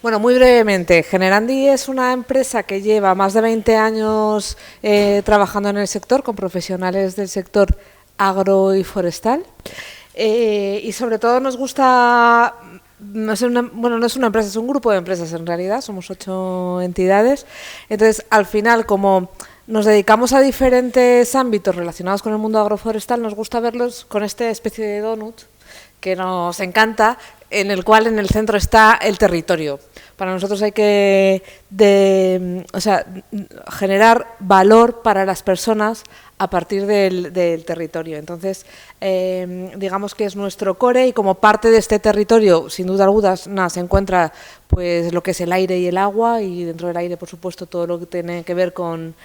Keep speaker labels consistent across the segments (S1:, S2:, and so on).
S1: Bueno, muy brevemente, Generandi es una empresa que lleva más de 20 años trabajando en el sector con profesionales del sector agro y forestal. Y sobre todo nos gusta, no es una empresa, es un grupo de empresas en realidad, somos 8 entidades. Entonces, al final, como nos dedicamos a diferentes ámbitos relacionados con el mundo agroforestal, nos gusta verlos con esta especie de donut que nos encanta, en el cual en el centro está el territorio. Para nosotros hay que generar valor para las personas a partir del territorio. Entonces, digamos que es nuestro core, y como parte de este territorio, sin duda alguna, se encuentra pues lo que es el aire y el agua, y dentro del aire, por supuesto, todo lo que tiene que ver con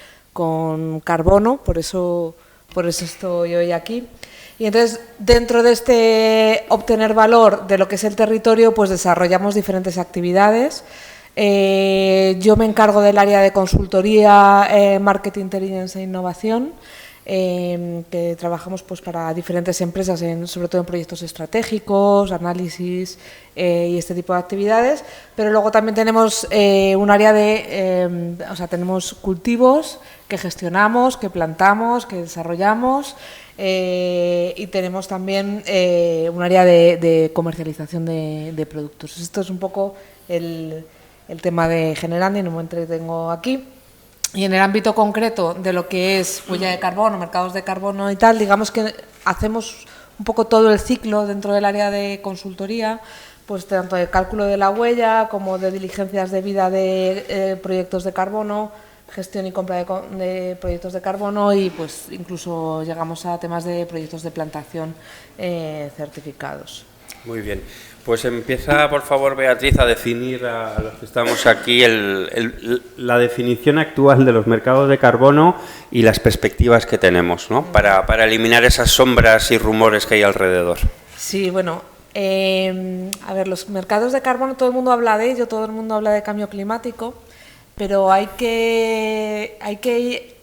S1: carbono, por eso estoy hoy aquí. Y entonces, dentro de este obtener valor de lo que es el territorio, pues desarrollamos diferentes actividades. Yo me encargo del área de consultoría, marketing, intelligence e innovación, que trabajamos pues para diferentes empresas, sobre todo en proyectos estratégicos, análisis y este tipo de actividades. Pero luego también tenemos un área de, tenemos cultivos que gestionamos, que plantamos, que desarrollamos. Y tenemos también un área de comercialización de productos. Esto es un poco el tema de Generandi, no me entretengo aquí. Y en el ámbito concreto de lo que es huella de carbono, mercados de carbono y tal, digamos que hacemos un poco todo el ciclo dentro del área de consultoría, pues tanto de cálculo de la huella como de diligencias de vida de proyectos de carbono, gestión y compra de proyectos de carbono, y pues incluso llegamos a temas de proyectos de plantación certificados.
S2: Muy bien. Pues empieza, por favor, Beatriz, a definir a los que estamos aquí la definición actual de los mercados de carbono y las perspectivas que tenemos, ¿no? Para eliminar esas sombras y rumores que hay alrededor.
S1: Sí, bueno, a ver, los mercados de carbono, todo el mundo habla de ello, todo el mundo habla de cambio climático, pero hay que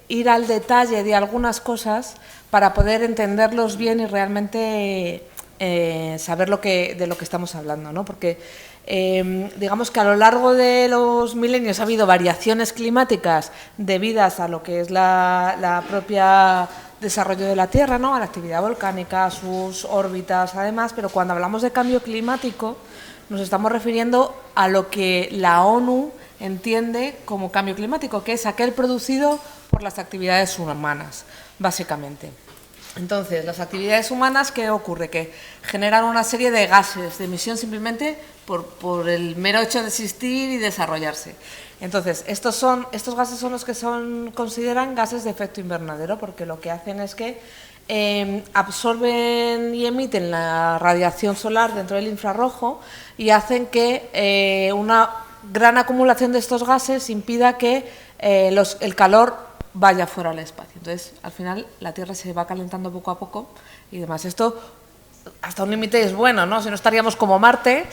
S1: ir al detalle de algunas cosas para poder entenderlos bien y realmente saber de lo que estamos hablando, ¿no? Porque digamos que a lo largo de los milenios ha habido variaciones climáticas debidas a lo que es la propia desarrollo de la Tierra, ¿no? A la actividad volcánica, a sus órbitas, además, pero cuando hablamos de cambio climático nos estamos refiriendo a lo que la ONU entiende como cambio climático, que es aquel producido por las actividades humanas, básicamente. Entonces, las actividades humanas, ¿qué ocurre? Que generan una serie de gases de emisión simplemente por el mero hecho de existir y desarrollarse. Entonces, estos gases son los que consideran gases de efecto invernadero, porque lo que hacen es que absorben y emiten la radiación solar dentro del infrarrojo y hacen que una gran acumulación de estos gases impida que el calor vaya fuera al espacio. Entonces, al final, la Tierra se va calentando poco a poco y demás. Esto, hasta un límite, es bueno, ¿no? Si no, estaríamos como Marte,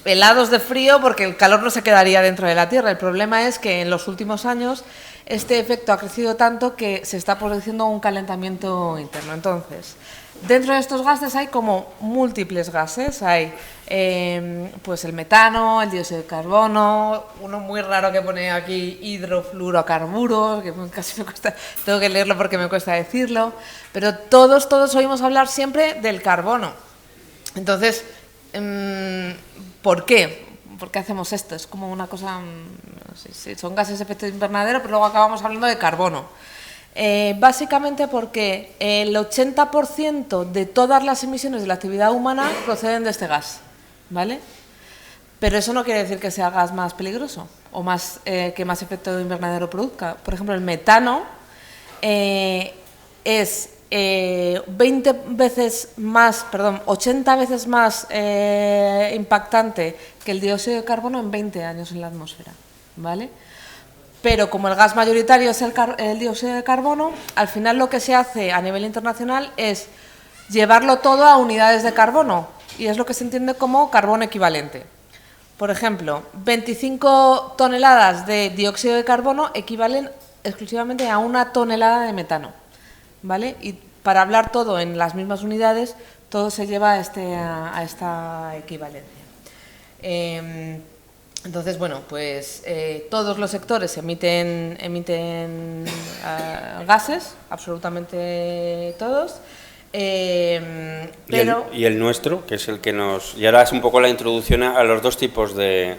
S1: helados de frío, porque el calor no se quedaría dentro de la Tierra. El problema es que en los últimos años este efecto ha crecido tanto que se está produciendo un calentamiento interno. Entonces, dentro de estos gases hay como múltiples gases. Hay pues el metano, el dióxido de carbono, uno muy raro que pone aquí, hidrofluorocarburos, que casi me cuesta, tengo que leerlo porque me cuesta decirlo, pero todos oímos hablar siempre del carbono. Entonces, ¿por qué? ¿Por qué hacemos esto? Es como una cosa, no sé si son gases de efecto invernadero, pero luego acabamos hablando de carbono. Básicamente porque el 80% de todas las emisiones de la actividad humana proceden de este gas, ¿vale? Pero eso no quiere decir que sea gas más peligroso o que más efecto invernadero produzca. Por ejemplo, el metano es 80 veces más impactante que el dióxido de carbono en 20 años en la atmósfera, ¿vale? Pero como el gas mayoritario es el dióxido de carbono, al final lo que se hace a nivel internacional es llevarlo todo a unidades de carbono, y es lo que se entiende como carbono equivalente. Por ejemplo, 25 toneladas de dióxido de carbono equivalen exclusivamente a 1 tonelada de metano, ¿vale? Y para hablar todo en las mismas unidades, todo se lleva a esta equivalencia. Entonces, bueno, pues todos los sectores emiten gases, absolutamente todos. Pero
S2: y el nuestro, que es el que nos... Y ahora es un poco la introducción a los dos tipos de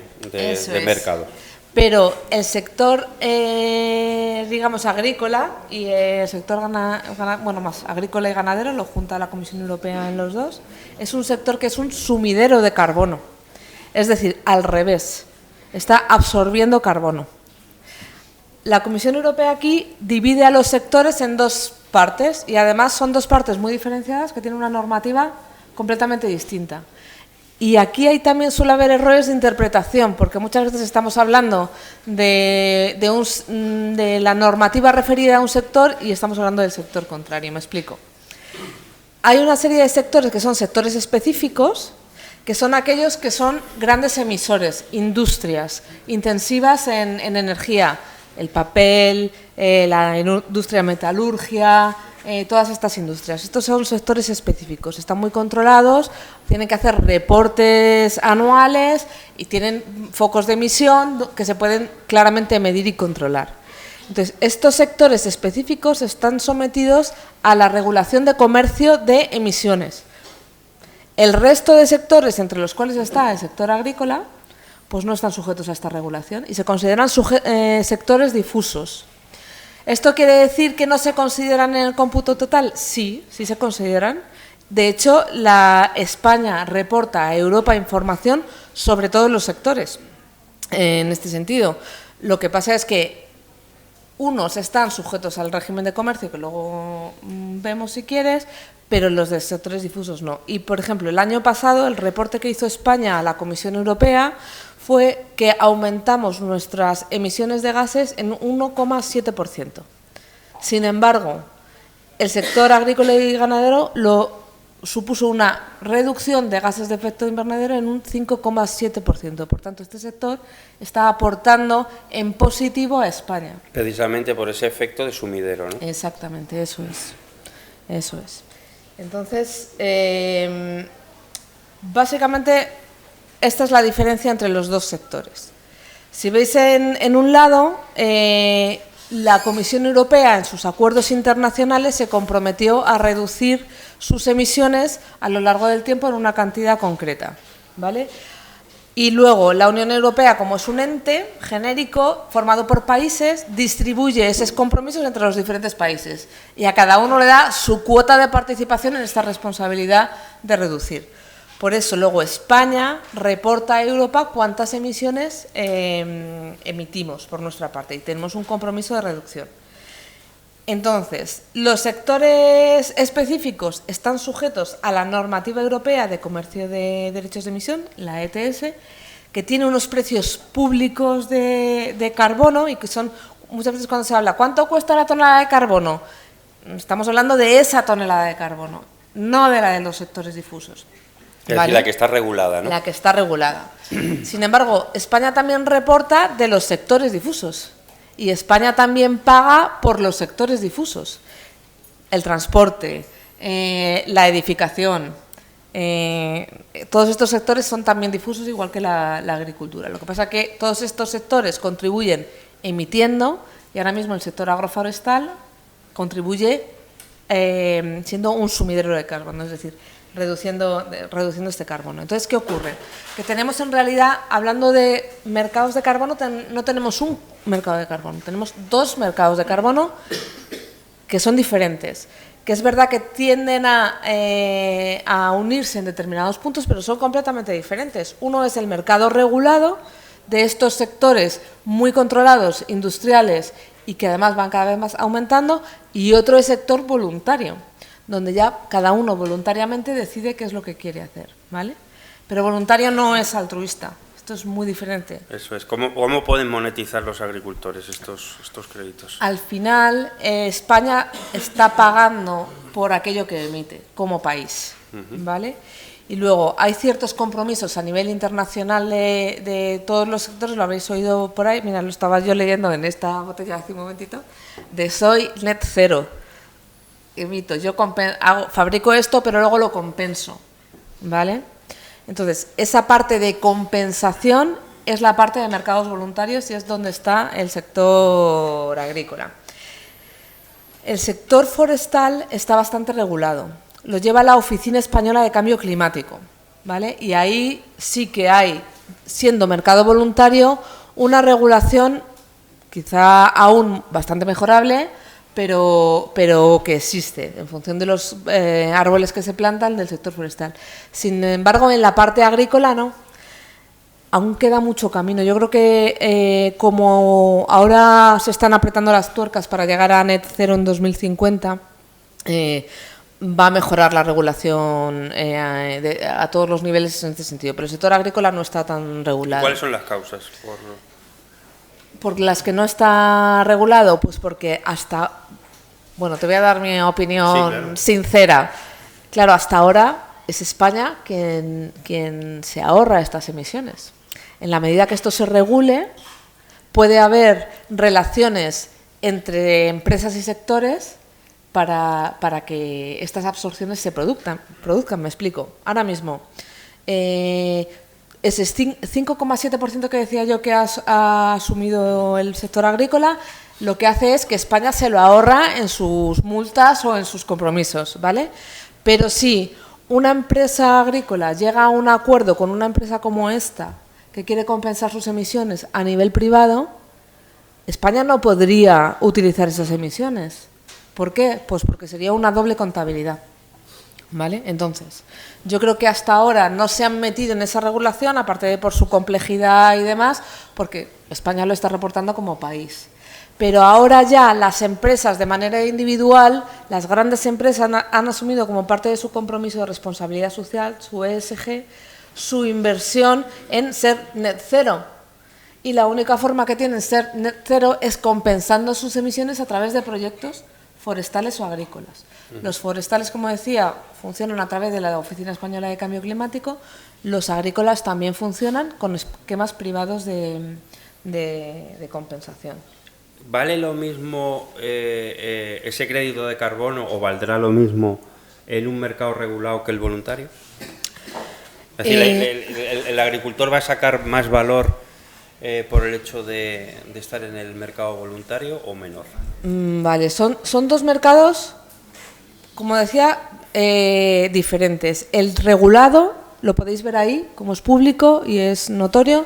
S2: mercado.
S1: Pero el sector, digamos, agrícola y el sector más agrícola y ganadero, lo junta la Comisión Europea en los dos, es un sector que es un sumidero de carbono. Es decir, al revés, está absorbiendo carbono. La Comisión Europea aquí divide a los sectores en dos partes y además son dos partes muy diferenciadas que tienen una normativa completamente distinta. Y aquí también suele haber errores de interpretación, porque muchas veces estamos hablando de la normativa referida a un sector y estamos hablando del sector contrario. Me explico. Hay una serie de sectores que son sectores específicos, que son aquellos que son grandes emisores, industrias intensivas en energía, el papel, la industria metalurgia, todas estas industrias. Estos son sectores específicos, están muy controlados, tienen que hacer reportes anuales y tienen focos de emisión que se pueden claramente medir y controlar. Entonces, estos sectores específicos están sometidos a la regulación de comercio de emisiones. El resto de sectores, entre los cuales está el sector agrícola, pues no están sujetos a esta regulación y se consideran sectores difusos. ¿Esto quiere decir que no se consideran en el cómputo total? Sí, sí se consideran. De hecho, España reporta a Europa información sobre todos los sectores en este sentido. Lo que pasa es que unos están sujetos al régimen de comercio, que luego vemos si quieres, pero los de sectores difusos no. Y, por ejemplo, el año pasado, el reporte que hizo España a la Comisión Europea fue que aumentamos nuestras emisiones de gases en 1,7%. Sin embargo, el sector agrícola y ganadero supuso una reducción de gases de efecto invernadero en un 5,7%. Por tanto, este sector está aportando en positivo a España.
S2: Precisamente por ese efecto de sumidero, ¿no?
S1: Exactamente, eso es. Eso es. Entonces, básicamente, esta es la diferencia entre los dos sectores. Si veis en un lado, la Comisión Europea en sus acuerdos internacionales se comprometió a reducir sus emisiones a lo largo del tiempo en una cantidad concreta, ¿vale? Y luego la Unión Europea, como es un ente genérico formado por países, distribuye esos compromisos entre los diferentes países y a cada uno le da su cuota de participación en esta responsabilidad de reducir. Por eso luego España reporta a Europa cuántas emisiones emitimos por nuestra parte y tenemos un compromiso de reducción. Entonces, los sectores específicos están sujetos a la normativa europea de comercio de derechos de emisión, la ETS, que tiene unos precios públicos de carbono y que son, muchas veces cuando se habla, ¿cuánto cuesta la tonelada de carbono? Estamos hablando de esa tonelada de carbono, no de la de los sectores difusos.
S2: Es decir, la que está regulada, ¿no?
S1: La que está regulada. Sin embargo, España también reporta de los sectores difusos. Y España también paga por los sectores difusos. El transporte, la edificación, todos estos sectores son también difusos, igual que la agricultura. Lo que pasa es que todos estos sectores contribuyen emitiendo y ahora mismo el sector agroforestal contribuye siendo un sumidero de carbono, es decir, reduciendo este carbono. Entonces, ¿qué ocurre? Que tenemos en realidad, hablando de mercados de carbono, no tenemos un mercado de carbono, tenemos dos mercados de carbono que son diferentes, que es verdad que tienden a unirse en determinados puntos, pero son completamente diferentes. Uno es el mercado regulado de estos sectores muy controlados, industriales, y que además van cada vez más aumentando, y otro es sector voluntario, donde ya cada uno voluntariamente decide qué es lo que quiere hacer, ¿vale? Pero voluntario no es altruista, esto es muy diferente.
S2: Eso es. ¿Cómo pueden monetizar los agricultores estos créditos?
S1: Al final, España está pagando por aquello que emite como país, ¿vale? Y luego hay ciertos compromisos a nivel internacional de todos los sectores, lo habréis oído por ahí, mira, lo estaba yo leyendo en esta botella hace un momentito, de Soy Net Zero. Emito, yo fabrico esto, pero luego lo compenso, ¿vale? Entonces, esa parte de compensación es la parte de mercados voluntarios y es donde está el sector agrícola. El sector forestal está bastante regulado. Lo lleva la Oficina Española de Cambio Climático, ¿vale? Y ahí sí que hay, siendo mercado voluntario, una regulación quizá aún bastante mejorable, pero que existe en función de los árboles que se plantan del sector forestal. Sin embargo, en la parte agrícola no. Aún queda mucho camino. Yo creo que como ahora se están apretando las tuercas para llegar a net cero en 2050, va a mejorar la regulación a todos los niveles en este sentido. Pero el sector agrícola no está tan regulado.
S2: ¿Cuáles son las causas?
S1: Por las que no está regulado, pues porque hasta... Bueno, te voy a dar mi opinión sincera. Claro, hasta ahora es España quien se ahorra estas emisiones. En la medida que esto se regule, puede haber relaciones entre empresas y sectores para que estas absorciones se produzcan, me explico. Ahora mismo, ese 5,7% que decía yo que ha asumido el sector agrícola, lo que hace es que España se lo ahorra en sus multas o en sus compromisos, ¿vale? Pero si una empresa agrícola llega a un acuerdo con una empresa como esta, que quiere compensar sus emisiones a nivel privado, España no podría utilizar esas emisiones. ¿Por qué? Pues porque sería una doble contabilidad, ¿vale? Entonces, yo creo que hasta ahora no se han metido en esa regulación, aparte de por su complejidad y demás, porque España lo está reportando como país. Pero ahora ya las empresas de manera individual, las grandes empresas han asumido como parte de su compromiso de responsabilidad social, su ESG, su inversión en ser net cero. Y la única forma que tienen ser net cero es compensando sus emisiones a través de proyectos forestales o agrícolas. Los forestales, como decía, funcionan a través de la Oficina Española de Cambio Climático. Los agrícolas también funcionan con esquemas privados de compensación.
S2: ¿Vale lo mismo ese crédito de carbono o valdrá lo mismo en un mercado regulado que el voluntario? Es decir, el agricultor va a sacar más valor por el hecho de estar en el mercado voluntario o menor.
S1: Vale, son dos mercados, como decía, diferentes. El regulado, lo podéis ver ahí, como es público y es notorio,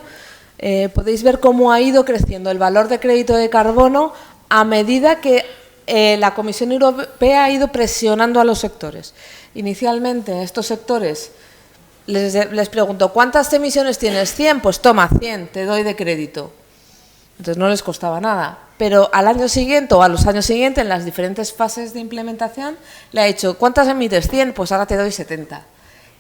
S1: podéis ver cómo ha ido creciendo el valor de crédito de carbono a medida que la Comisión Europea ha ido presionando a los sectores. Inicialmente, estos sectores... Les pregunto, ¿cuántas emisiones tienes? 100, pues toma, 100, te doy de crédito. Entonces no les costaba nada. Pero al año siguiente o a los años siguientes, en las diferentes fases de implementación, le ha dicho, ¿cuántas emites? 100, pues ahora te doy 70.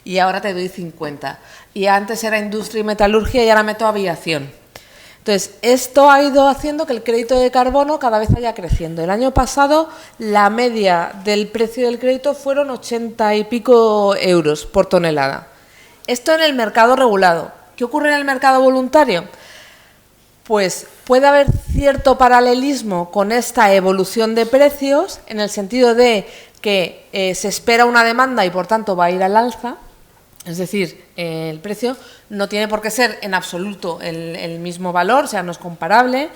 S1: Y ahora te doy 50. Y antes era industria y metalurgia y ahora meto aviación. Entonces, esto ha ido haciendo que el crédito de carbono cada vez vaya creciendo. El año pasado, la media del precio del crédito fueron 80 y pico euros por tonelada. Esto en el mercado regulado. ¿Qué ocurre en el mercado voluntario? Pues puede haber cierto paralelismo con esta evolución de precios, en el sentido de que se espera una demanda y por tanto va a ir al alza. Es decir, el precio no tiene por qué ser en absoluto el mismo valor, o sea, no es comparable.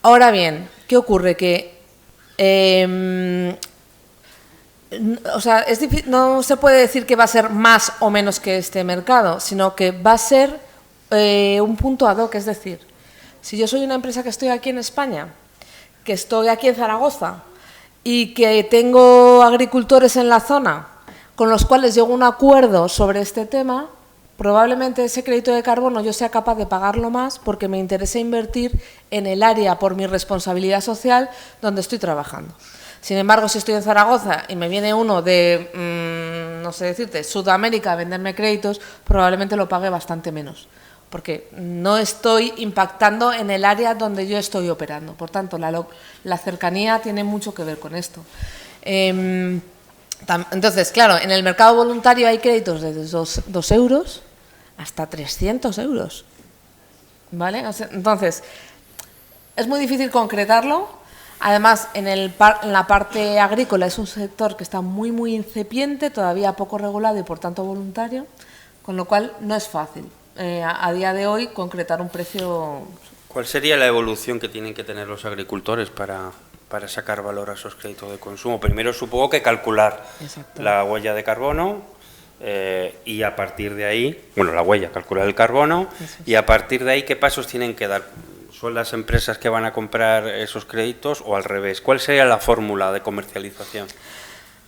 S1: Ahora bien, ¿qué ocurre? Que no se puede decir que va a ser más o menos que este mercado, sino que va a ser un punto ad hoc. Es decir, si yo soy una empresa que estoy aquí en España, que estoy aquí en Zaragoza y que tengo agricultores en la zona con los cuales llego a un acuerdo sobre este tema, probablemente ese crédito de carbono yo sea capaz de pagarlo más porque me interesa invertir en el área por mi responsabilidad social donde estoy trabajando. Sin embargo, si estoy en Zaragoza y me viene uno de, no sé decirte, Sudamérica a venderme créditos, probablemente lo pague bastante menos, porque no estoy impactando en el área donde yo estoy operando. Por tanto, la cercanía tiene mucho que ver con esto. Entonces, claro, en el mercado voluntario hay créditos desde 2 euros hasta 300 euros. ¿Vale? Entonces, es muy difícil concretarlo. Además, en la parte agrícola es un sector que está muy incipiente, todavía poco regulado y por tanto voluntario, con lo cual no es fácil. a día de hoy concretar un precio.
S2: ¿Cuál sería la evolución que tienen que tener los agricultores para sacar valor a esos créditos de consumo? Primero supongo que calcular la huella de carbono y a partir de ahí, bueno, la huella, calcular el carbono y a partir de ahí, ¿qué pasos tienen que dar? ¿Son las empresas que van a comprar esos créditos o al revés? ¿Cuál sería la fórmula de comercialización?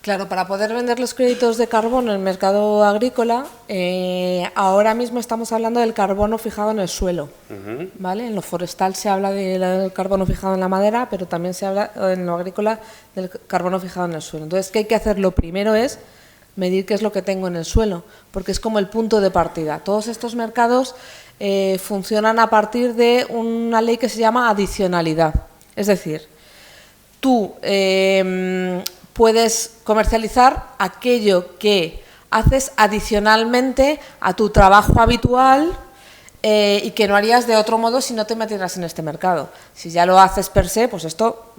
S1: Claro, para poder vender los créditos de carbono en el mercado agrícola, ahora mismo estamos hablando del carbono fijado en el suelo, ¿vale? En lo forestal se habla del carbono fijado en la madera, pero también se habla en lo agrícola del carbono fijado en el suelo. Entonces, ¿qué hay que hacer? Lo primero es medir qué es lo que tengo en el suelo, porque es como el punto de partida. Todos estos mercados funcionan a partir de una ley que se llama adicionalidad. Es decir, tú puedes comercializar aquello que haces adicionalmente a tu trabajo habitual y que no harías de otro modo si no te metieras en este mercado. Si ya lo haces per se, pues esto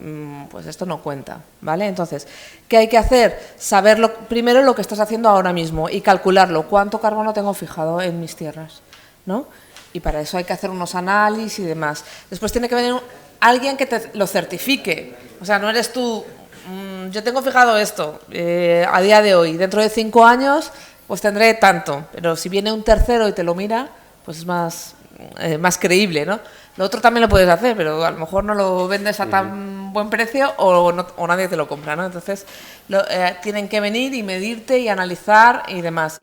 S1: no cuenta, ¿vale? Entonces, ¿qué hay que hacer? Saber primero lo que estás haciendo ahora mismo y calcularlo. ¿Cuánto carbono tengo fijado en mis tierras? ¿No? Y para eso hay que hacer unos análisis y demás. Después tiene que venir alguien que te lo certifique. O sea, no eres tú, yo tengo fijado esto a día de hoy, dentro de 5 años pues tendré tanto. Pero si viene un tercero y te lo mira, pues es más creíble, ¿no? Lo otro también lo puedes hacer, pero a lo mejor no lo vendes a tan buen precio o nadie te lo compra, ¿no? Entonces tienen que venir y medirte y analizar y demás.